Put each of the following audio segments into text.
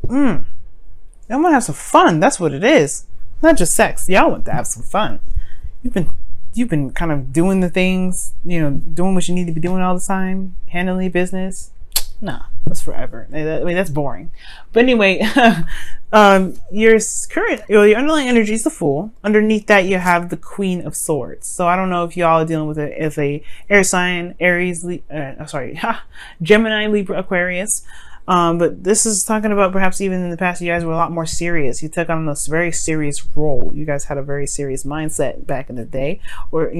Y'all want to have some fun. That's what it is. Not just sex. Y'all want to have some fun. You've been kind of doing the things, doing what you need to be doing all the time, handling your business. Nah, that's forever. I mean, that's boring. But anyway, your underlying energy is the Fool. Underneath that, you have the Queen of Swords. So I don't know if y'all are dealing with it as a air sign, Aries, Gemini, Libra, Aquarius. But this is talking about perhaps even in the past, you guys were a lot more serious. You took on this very serious role. You guys had a very serious mindset back in the day. Or,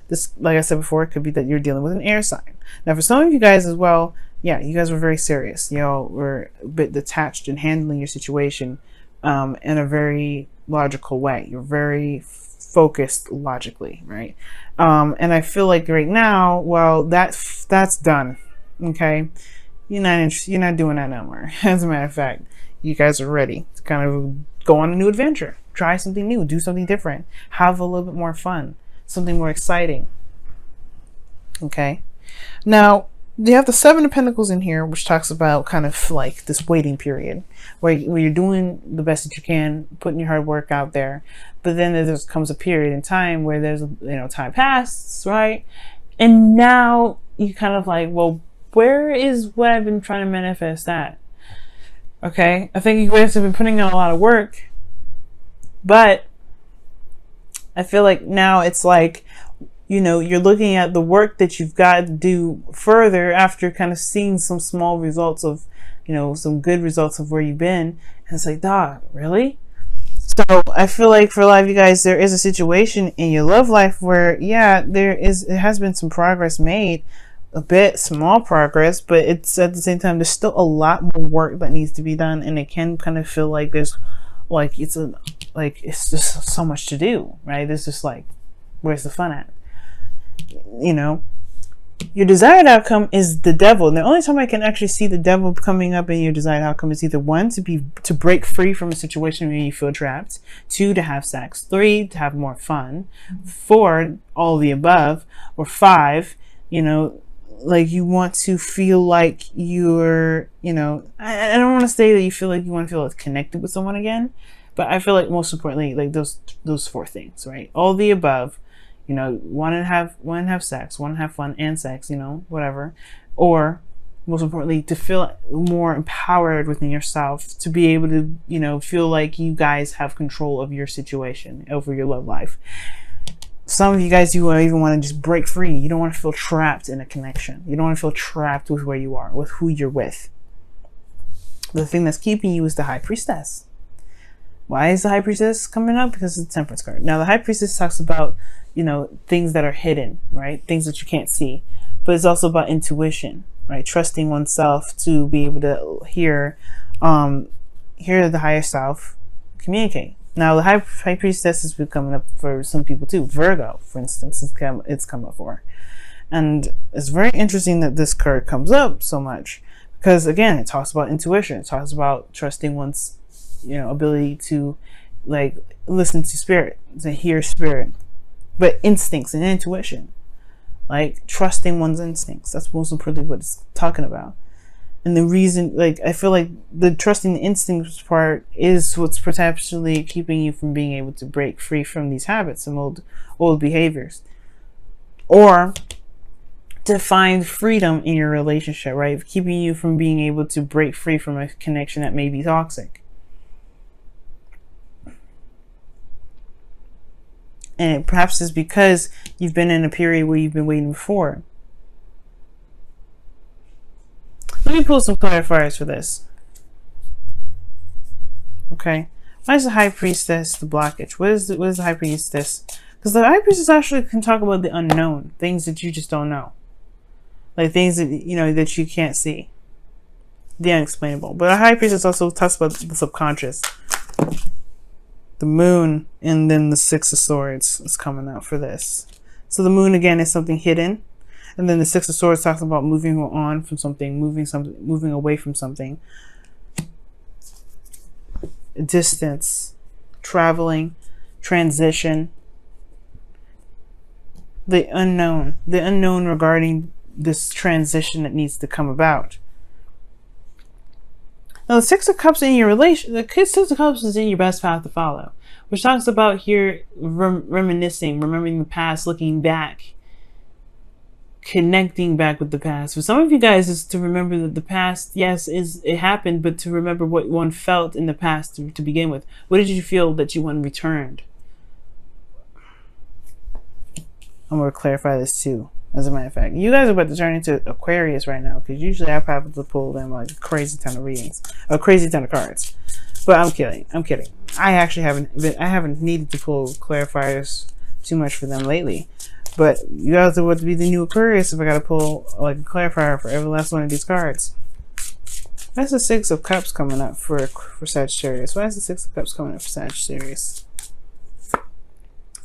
this, like I said before, it could be that you're dealing with an air sign. Now, for some of you guys as well, yeah, you guys were very serious. Y'all were a bit detached in handling your situation in a very logical way. You're very focused logically, right? And I feel like right now, well, that's done. Okay. You're not doing that no more. As a matter of fact, you guys are ready to kind of go on a new adventure, try something new, do something different, have a little bit more fun, something more exciting. Okay. Now, you have the Seven of Pentacles in here, which talks about kind of like this waiting period where you're doing the best that you can, putting your hard work out there. But then there comes a period in time where there's, time passes, right? And now you kind of like, well, where is what I've been trying to manifest at? Okay. I think you guys have been putting in a lot of work, but I feel like now it's like, you're looking at the work that you've got to do further after kind of seeing some small results of, some good results of where you've been. And it's like, dog, really? So I feel like for a lot of you guys, there is a situation in your love life where, yeah, it has been some progress made, a bit small progress, but it's at the same time, there's still a lot more work that needs to be done. And it can kind of feel like it's just so much to do, right? It's just like, where's the fun at? Your desired outcome is the Devil. And the only time I can actually see the Devil coming up in your desired outcome is either 1, to break free from a situation where you feel trapped, 2, to have sex, 3, to have more fun, 4, all the above, or 5, like you want to feel like you're, I don't want to say that you feel like you want to feel connected with someone again, but I feel like most importantly, like those 4 things, right? All the above. Want to have sex, want to have fun and sex, whatever. Or most importantly, to feel more empowered within yourself, to be able to, feel like you guys have control of your situation, over your love life. Some of you guys, you even want to just break free. You don't want to feel trapped in a connection. You don't want to feel trapped with where you are, with who you're with. The thing that's keeping you is the High Priestess. Why is the High Priestess coming up? Because it's the Temperance card. Now, the High Priestess talks about, things that are hidden, right? Things that you can't see. But it's also about intuition, right? Trusting oneself to be able to hear the higher self communicate. Now, the High Priestess has been coming up for some people too. Virgo, for instance, it's come up for. And it's very interesting that this card comes up so much because, again, it talks about intuition. It talks about trusting one's ability to listen to spirit, to hear spirit, but instincts and intuition, like trusting one's instincts. That's most importantly what it's talking about. And the reason, I feel like the trusting the instincts part is what's potentially keeping you from being able to break free from these habits and old behaviors, or to find freedom in your relationship, right? Keeping you from being able to break free from a connection that may be toxic. And it perhaps is because you've been in a period where you've been waiting before. Let me pull some clarifiers for this. Okay. Why is the High Priestess the blockage? What is the High Priestess? Because the High Priestess actually can talk about the unknown. Things that you just don't know. Like things that, that you can't see. The unexplainable. But the High Priestess also talks about the subconscious. The Moon, and then the Six of Swords is coming out for this. So the Moon, again, is something hidden. And then the Six of Swords talks about moving on from something, moving away from something. Distance, traveling, transition. The unknown regarding this transition that needs to come about. Now, the Six of Cups in your relation, the Six of Cups is in your best path to follow, which talks about here reminiscing, remembering the past, looking back, connecting back with the past. For some of you guys, is to remember that the past, yes, it happened, but to remember what one felt in the past to begin with. What did you feel that you one returned? I'm going to clarify this too. As a matter of fact, you guys are about to turn into Aquarius right now, because usually I probably pull them like a crazy ton of readings, a crazy ton of cards. But I'm kidding. I'm kidding. I actually haven't needed to pull clarifiers too much for them lately. But you guys are about to be the new Aquarius if I got to pull like a clarifier for every last one of these cards. That's the Six of Cups coming up for Sagittarius. Why is the Six of Cups coming up for Sagittarius?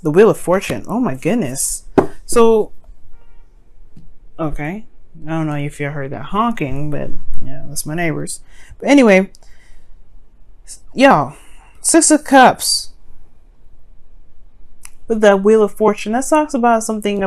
The Wheel of Fortune. Oh my goodness. So, okay. I don't know if you heard that honking, but yeah, that's my neighbors. But anyway, y'all, Six of Cups with that Wheel of Fortune. That talks about something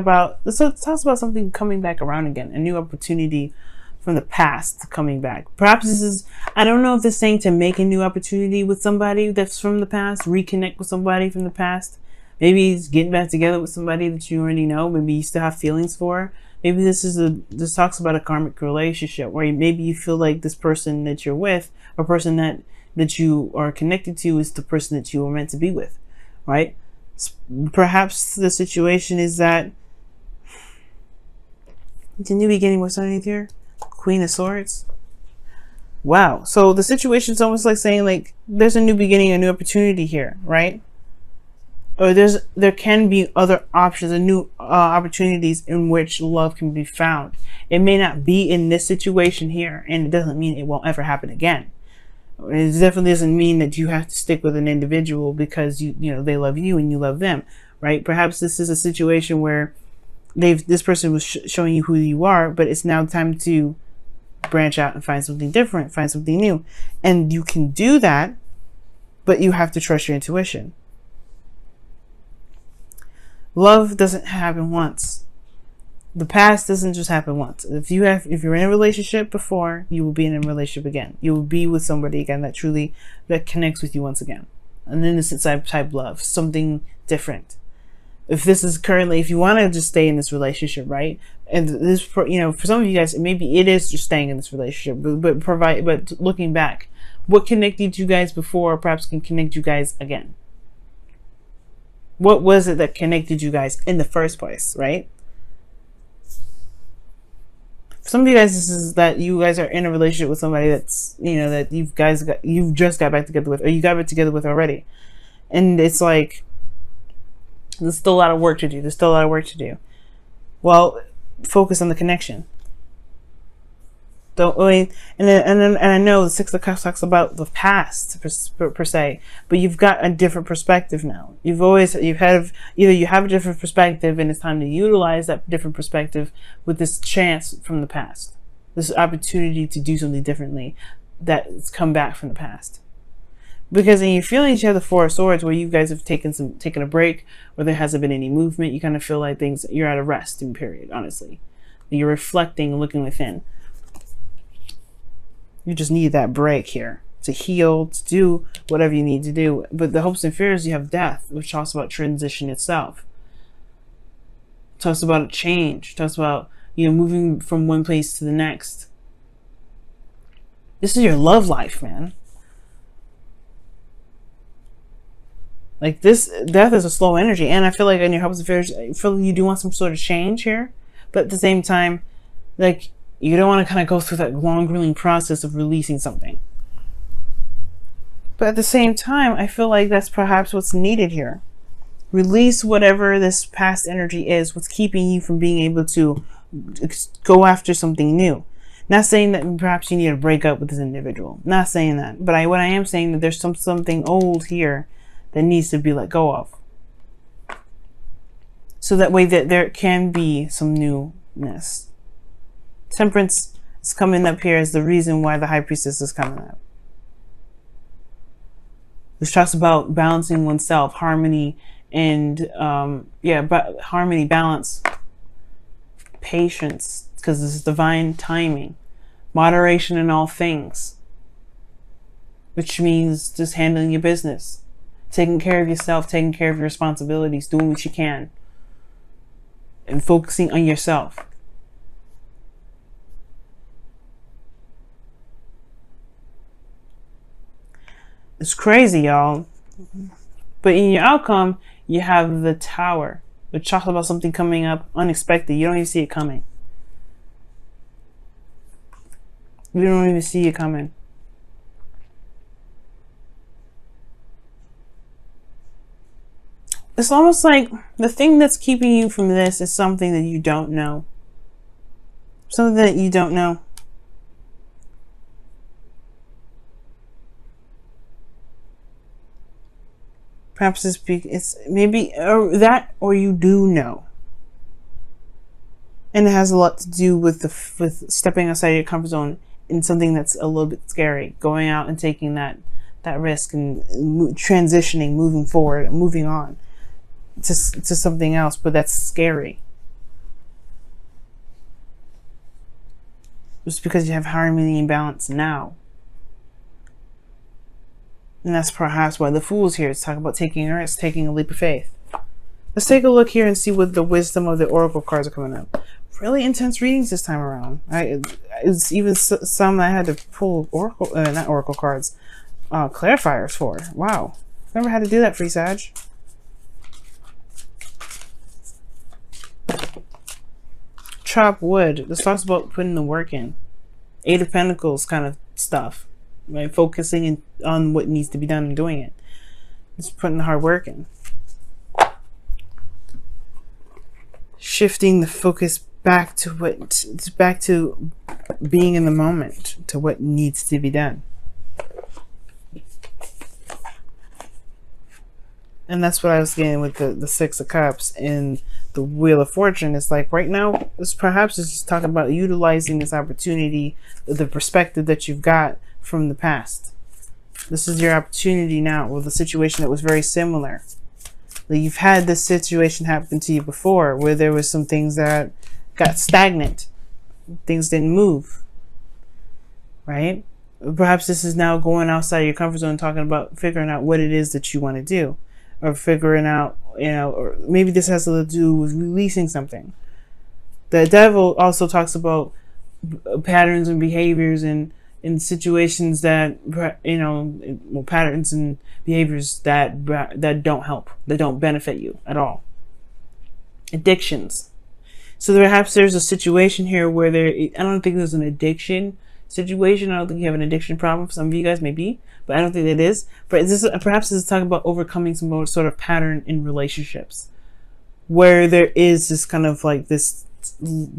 coming back around again, a new opportunity from the past coming back. Perhaps this is, I don't know if this is saying to make a new opportunity with somebody that's from the past, reconnect with somebody from the past. Maybe it's getting back together with somebody that you already know. Maybe you still have feelings for. Maybe this talks about a karmic relationship where maybe you feel like this person that you're with, or person that you are connected to, is the person that you were meant to be with, right? Perhaps the situation is that it's a new beginning. What's underneath here? Queen of Swords. Wow. So the situation is almost like saying like there's a new beginning, a new opportunity here, right? Or there can be other options and new opportunities in which love can be found. It may not be in this situation here, and it doesn't mean it won't ever happen again. It definitely doesn't mean that you have to stick with an individual because you know they love you and you love them, right? Perhaps this is a situation where this person was showing you who you are, but it's now time to branch out and find something different, find something new, and you can do that, but you have to trust your intuition. Love doesn't happen once. The past doesn't just happen once. If you're in a relationship before, you will be in a relationship again. You will be with somebody again that connects with you once again. An innocent type love, something different. If you want to just stay in this relationship, right? And this, for some of you guys, maybe it is just staying in this relationship, but looking back, what connected you guys before perhaps can connect you guys again. What was it that connected you guys in the first place, right? For some of you guys, this is that you guys are in a relationship with somebody that's, that you've just got back together with, or you got back together with already. And it's like, there's still a lot of work to do. Well, focus on the connection. And I know the Six of Cups talks about the past per se, but you've got a different perspective now. You have a different perspective, and it's time to utilize that different perspective with this chance from the past, this opportunity to do something differently that's come back from the past. Because in your feelings, you have the Four of Swords, where you guys have taken a break, where there hasn't been any movement. You kind of feel like you're at a resting period. Honestly, you're reflecting and looking within. You just need that break here to heal, to do whatever you need to do. But the hopes and fears, you have death, which talks about transition itself. It talks about a change. It talks about, moving from one place to the next. This is your love life, man. Like this, death is a slow energy. And I feel like in your hopes and fears, I feel like you do want some sort of change here. But at the same time, like, you don't want to kind of go through that long, grueling process of releasing something. But at the same time, I feel like that's perhaps what's needed here. Release whatever this past energy is, what's keeping you from being able to go after something new. Not saying that perhaps you need to break up with this individual. Not saying that. But what I am saying that there's something old here that needs to be let go of. So that way that there can be some newness. Temperance is coming up here as the reason why the High Priestess is coming up. Which talks about balancing oneself, harmony, and harmony, balance, patience, because this is divine timing, moderation in all things. which means just handling your business, taking care of yourself, taking care of your responsibilities, doing what you can, and focusing on yourself. It's crazy, y'all. But in your outcome, you have the Tower, which talks about something coming up unexpected. You don't even see it coming. You don't even see it coming. It's almost like the thing that's keeping you from this is something that you don't know. Something that you don't know. Perhaps it's maybe that, or you do know. And it has a lot to do with with stepping outside your comfort zone in something that's a little bit scary. Going out and taking that risk and transitioning, moving forward, moving on to something else, but that's scary. Just because you have harmony and balance now. And that's perhaps why the Fool's here. It's talking about taking a risk, taking a leap of faith. Let's take a look here and see what the wisdom of the Oracle cards are coming up. Really intense readings this time around. It's even some I had to pull Oracle, not Oracle cards, clarifiers for. Wow. Never had to do that, Free Sag. Chop wood. This talks about putting the work in. Eight of Pentacles kind of stuff. Right? Focusing on what needs to be done and doing it. Just putting the hard work in. Shifting the focus back to being in the moment, to what needs to be done. And that's what I was getting with the Six of Cups and the Wheel of Fortune. It's like right now, this perhaps is just talking about utilizing this opportunity, the perspective that you've got from the past. This is your opportunity now with a situation that was very similar. Like you've had this situation happen to you before where there was some things that got stagnant. Things didn't move. Right? Perhaps this is now going outside your comfort zone, talking about figuring out what it is that you want to do. Or figuring out, or maybe this has to do with releasing something. The Devil also talks about patterns and behaviors and in situations that, patterns and behaviors that don't help, that don't benefit you at all. Addictions. So perhaps there's a situation here where I don't think there's an addiction situation. I don't think you have an addiction problem. Some of you guys may be, but I don't think it is. But perhaps this is talking about overcoming some sort of pattern in relationships where there is this kind of like this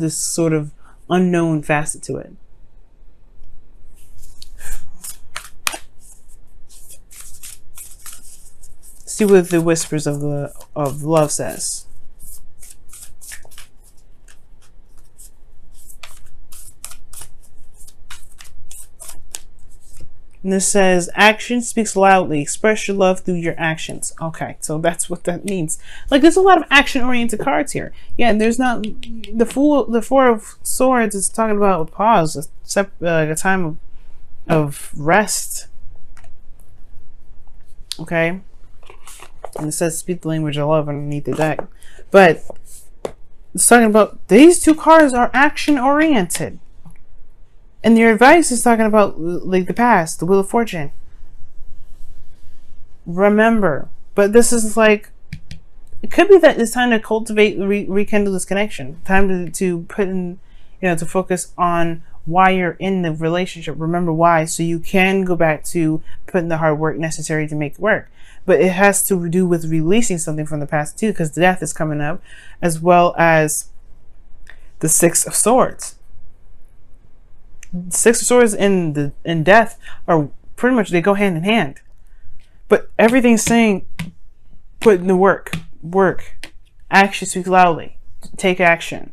sort of unknown facet to it. See what the Whispers of Love says. And this says, action speaks loudly. Express your love through your actions. Okay, so that's what that means. Like, there's a lot of action-oriented cards here. Yeah, there's not... The Four of Swords is talking about a pause, a time of rest. Okay? And it says, speak the language of love underneath the deck. But it's talking about these two cards are action-oriented. And your advice is talking about like the past, the Wheel of Fortune. Remember. But this is like, it could be that it's time to cultivate, rekindle this connection. Time to put in, to focus on why you're in the relationship. Remember why, so you can go back to putting the hard work necessary to make it work. But it has to do with releasing something from the past too, because death is coming up, as well as the Six of Swords. Six of Swords and death are pretty much, they go hand in hand. But everything's saying put in the work. Action speaks loudly. Take action.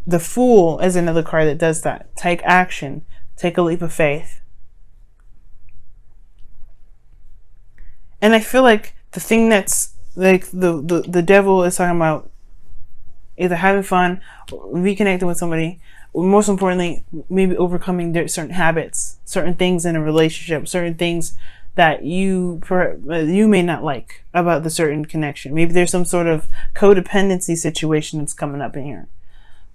The Fool is another card that does that. Take action. Take a leap of faith. And I feel like the thing that's like the Devil is talking about either having fun, reconnecting with somebody, most importantly, maybe overcoming certain habits, certain things in a relationship, certain things that you may not like about the certain connection. Maybe there's some sort of codependency situation that's coming up in here.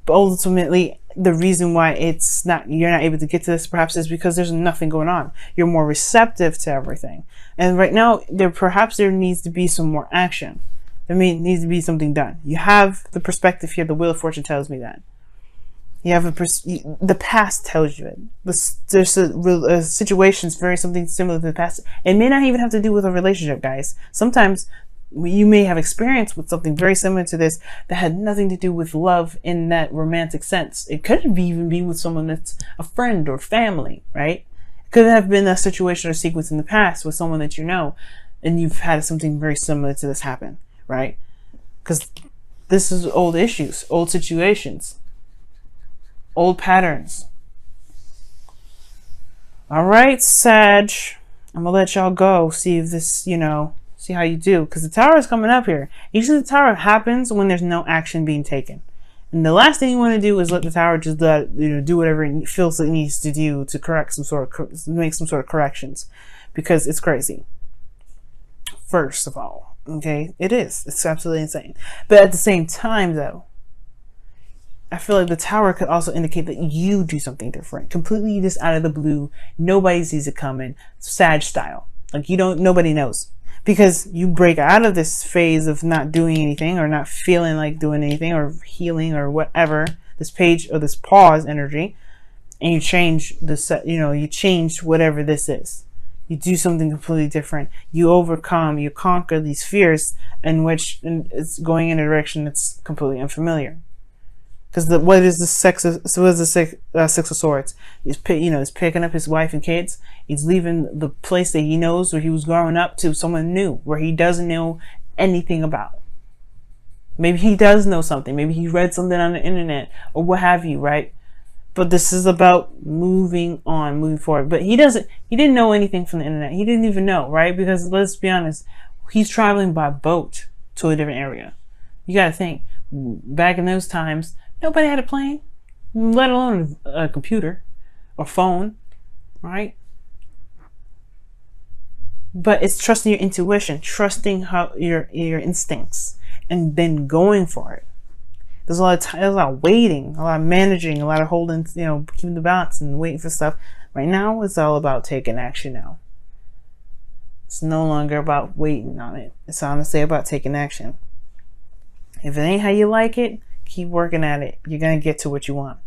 But ultimately, the reason why you're not able to get to this perhaps is because there's nothing going on. You're more receptive to everything. And right now, perhaps there needs to be some more action. Needs to be something done. You have the perspective here. The Wheel of Fortune tells me that. You have the past tells you it. There's a situations very something similar to the past. It may not even have to do with a relationship, guys. Sometimes you may have experience with something very similar to this that had nothing to do with love in that romantic sense. It could even be with someone that's a friend or family, right? It could have been a situation or sequence in the past with someone that you know, and you've had something very similar to this happen, right? Because this is old issues, old situations, old patterns. All right, Sag, I'm gonna let y'all go. See if this, see how you do, because the Tower is coming up here. Usually the Tower happens when there's no action being taken, and the last thing you want to do is let the Tower just do whatever it feels it needs to do to correct make some sort of corrections, because it's crazy. First of all, okay, it's absolutely insane. But at the same time, though, I feel like the Tower could also indicate that you do something different, completely just out of the blue. Nobody sees it coming, Sag style. Like nobody knows. Because you break out of this phase of not doing anything or not feeling like doing anything or healing or whatever, this page or this pause energy, and you change you change whatever this is. You do something completely different. You overcome, you conquer these fears in which it's going in a direction that's completely unfamiliar. Because what is the Six of Swords? He's picking up his wife and kids. He's leaving the place that he knows where he was growing up to someone new, where he doesn't know anything about. Maybe he does know something. Maybe he read something on the internet or what have you, right? But this is about moving on, moving forward. But he didn't know anything from the internet. He didn't even know, right? Because let's be honest, he's traveling by boat to a different area. You got to think, back in those times, nobody had a plane, let alone a computer or phone, right? But it's trusting your intuition, trusting your instincts, and then going for it. There's a lot of waiting, a lot of managing, a lot of holding, keeping the balance and waiting for stuff. Right now, it's all about taking action now. It's no longer about waiting on it. It's honestly about taking action. If it ain't how you like it, keep working at it. You're going to get to what you want.